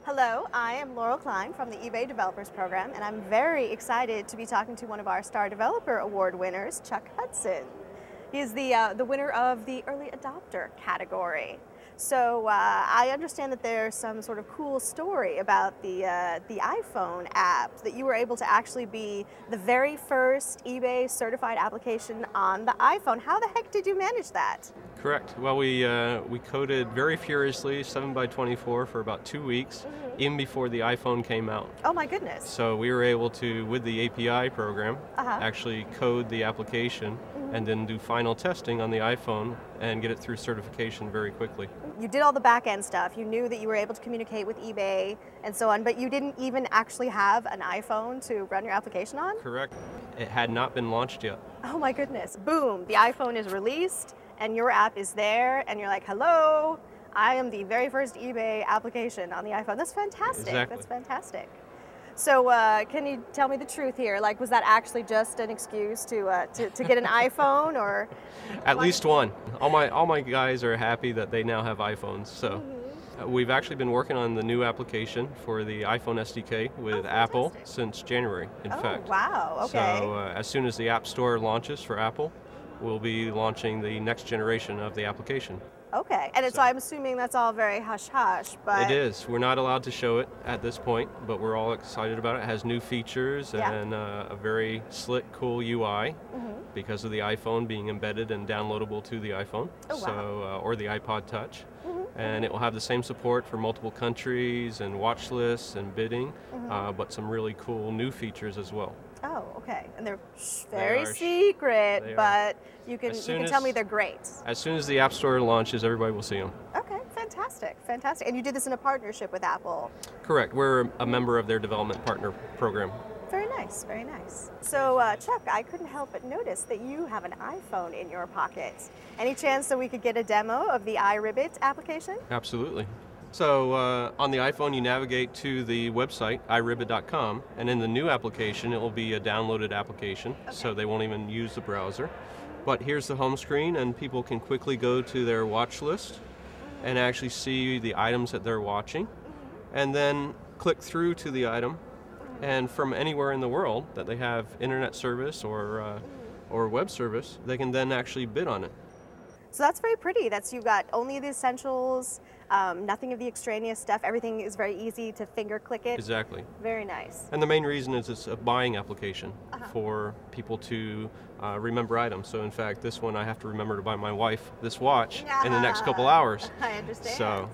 Hello, I am Laurel Klein from the eBay Developers Program, and I'm very excited to be talking to one of our Star Developer Award winners, Chuck Hudson. He is the winner of the Early Adopter category. So I understand that there's some sort of cool story about the iPhone app, that you were able to actually be the very first eBay certified application on the iPhone. How the heck did you manage that? Correct. Well, we coded very furiously, 7x24 for about 2 weeks, even before the iPhone came out. Oh my goodness. So we were able to, with the API program, actually code the application and then do final testing on the iPhone and get it through certification very quickly. You did all the back-end stuff. You knew that you were able to communicate with eBay and so on, but you didn't even actually have an iPhone to run your application on? Correct. It had not been launched yet. Oh my goodness. Boom, the iPhone is released and your app is there and you're like, hello, I am the very first eBay application on the iPhone. That's fantastic. Exactly. That's fantastic. So can you tell me the truth here? Like, was that actually just an excuse to get an iPhone, or? At least one. All my guys are happy that they now have iPhones. So we've actually been working on the new application for the iPhone SDK with Apple since January, in fact. Wow, okay. So as soon as the App Store launches for Apple, we'll be launching the next generation of the application. Okay, and so I'm assuming that's all very hush-hush, but... It is. We're not allowed to show it at this point, but we're all excited about it. It has new features and a very slick, cool UI because of the iPhone being embedded and downloadable to the iPhone, or the iPod Touch. And it will have the same support for multiple countries and watch lists and bidding, but some really cool new features as well. Oh, okay. And they're very secret, but you can tell me they're great. As soon as the App Store launches, everybody will see them. Okay, fantastic, fantastic. And you did this in a partnership with Apple? Correct. We're a member of their development partner program. Very nice, very nice. So, Chuck, I couldn't help but notice that you have an iPhone in your pocket. Any chance that we could get a demo of the iRibbit application? Absolutely. So on the iPhone, you navigate to the website, iRibbit.com, and in the new application, it will be a downloaded application, so they won't even use the browser. But here's the home screen, and people can quickly go to their watch list and actually see the items that they're watching, and then click through to the item, and from anywhere in the world that they have internet service or web service, they can then actually bid on it. So that's very pretty. You've got only the essentials, nothing of the extraneous stuff. Everything is very easy to finger click it. Exactly. Very nice. And the main reason is it's a buying application for people to remember items. So in fact, this one I have to remember to buy my wife this watch in the next couple hours. I understand. So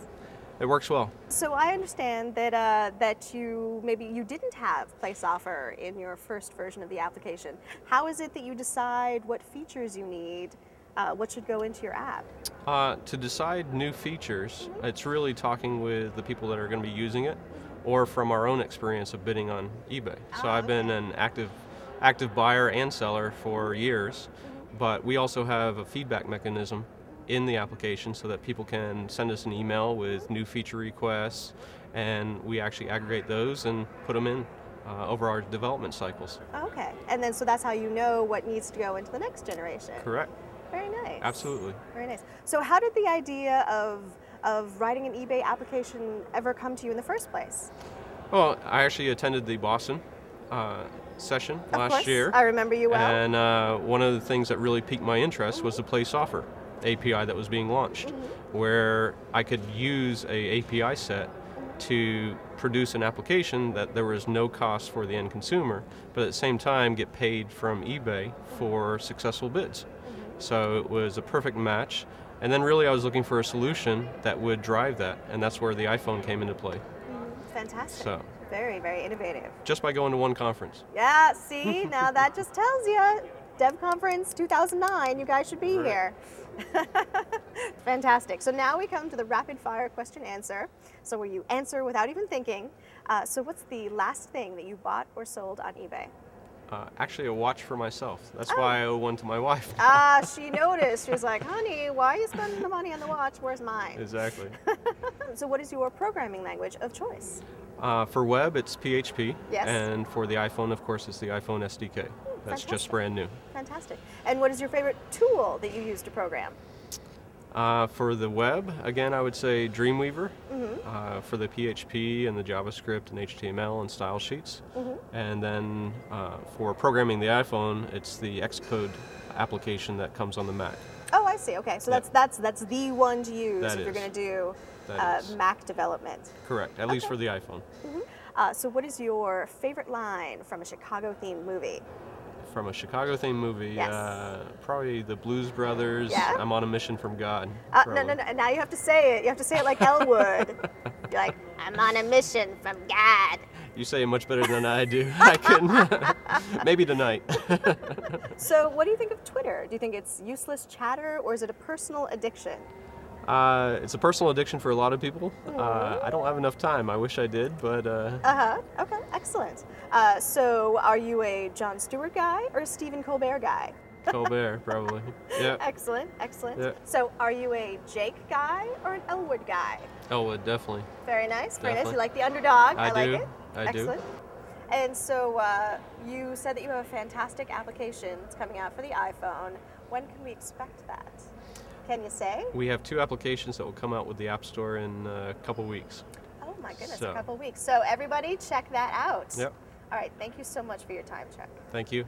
it works well. So I understand that that you didn't have place offer in your first version of the application. How is it that you decide what features you need? What should go into your app? To decide new features, it's really talking with the people that are going to be using it, or from our own experience of bidding on eBay. So I've been an active buyer and seller for years, but we also have a feedback mechanism in the application so that people can send us an email with new feature requests, and we actually aggregate those and put them in over our development cycles. Okay, and then so that's how you know what needs to go into the next generation. Correct. Very nice. Absolutely. Very nice. So how did the idea of writing an eBay application ever come to you in the first place? Well, I actually attended the Boston session last year. I remember you well. And one of the things that really piqued my interest was the place offer API that was being launched, where I could use a API set to produce an application that there was no cost for the end consumer, but at the same time get paid from eBay for successful bids. So it was a perfect match, and then really I was looking for a solution that would drive that, and that's where the iPhone came into play. Fantastic. So, very, very innovative. just by going to one conference. Yeah, see, now that just tells you, Dev Conference 2009, you guys should be here. Fantastic. So now we come to the rapid fire question answer. So where you answer without even thinking. So what's the last thing that you bought or sold on eBay? Actually, a watch for myself. That's why I owe one to my wife. She noticed. She was like, honey, why are you spending the money on the watch? Where's mine? Exactly. So what is your programming language of choice? For web, it's PHP. Yes. And for the iPhone, of course, it's the iPhone SDK. That's just brand new. Fantastic. And what is your favorite tool that you use to program? For the web, again, I would say Dreamweaver. Mm-hmm. For the PHP and the JavaScript and HTML and style sheets. Mm-hmm. And then for programming the iPhone, it's the Xcode application that comes on the Mac. Oh, I see. Okay, so that's the one to use That if you're is. going to do Is. Mac development. Correct, at least for the iPhone. Mm-hmm. So what is your favorite line from a Chicago-themed movie? From a Chicago-themed movie, Yes. probably the Blues Brothers, Yeah? I'm on a mission from God. No, now you have to say it. You have to say it like Elwood. You're like, I'm on a mission from God. You say it much better than I do. I couldn't. Maybe tonight. So what do you think of Twitter? Do you think it's useless chatter, or is it a personal addiction? It's a personal addiction for a lot of people. I don't have enough time. I wish I did, but... Okay, excellent. So are you a Jon Stewart guy or a Stephen Colbert guy? Colbert, probably. Yeah. Excellent. Yeah. So are you a Jake guy or an Elwood guy? Elwood, definitely. Very nice. Definitely. You like the underdog. I like do. it. I do. Excellent. And so you said that you have a fantastic application that's coming out for the iPhone. When can we expect that? Can you say? We have 2 applications that will come out with the App Store in a couple weeks. Oh my goodness, So. a couple weeks. So everybody check that out. Yep. All right, thank you so much for your time, Chuck. Thank you.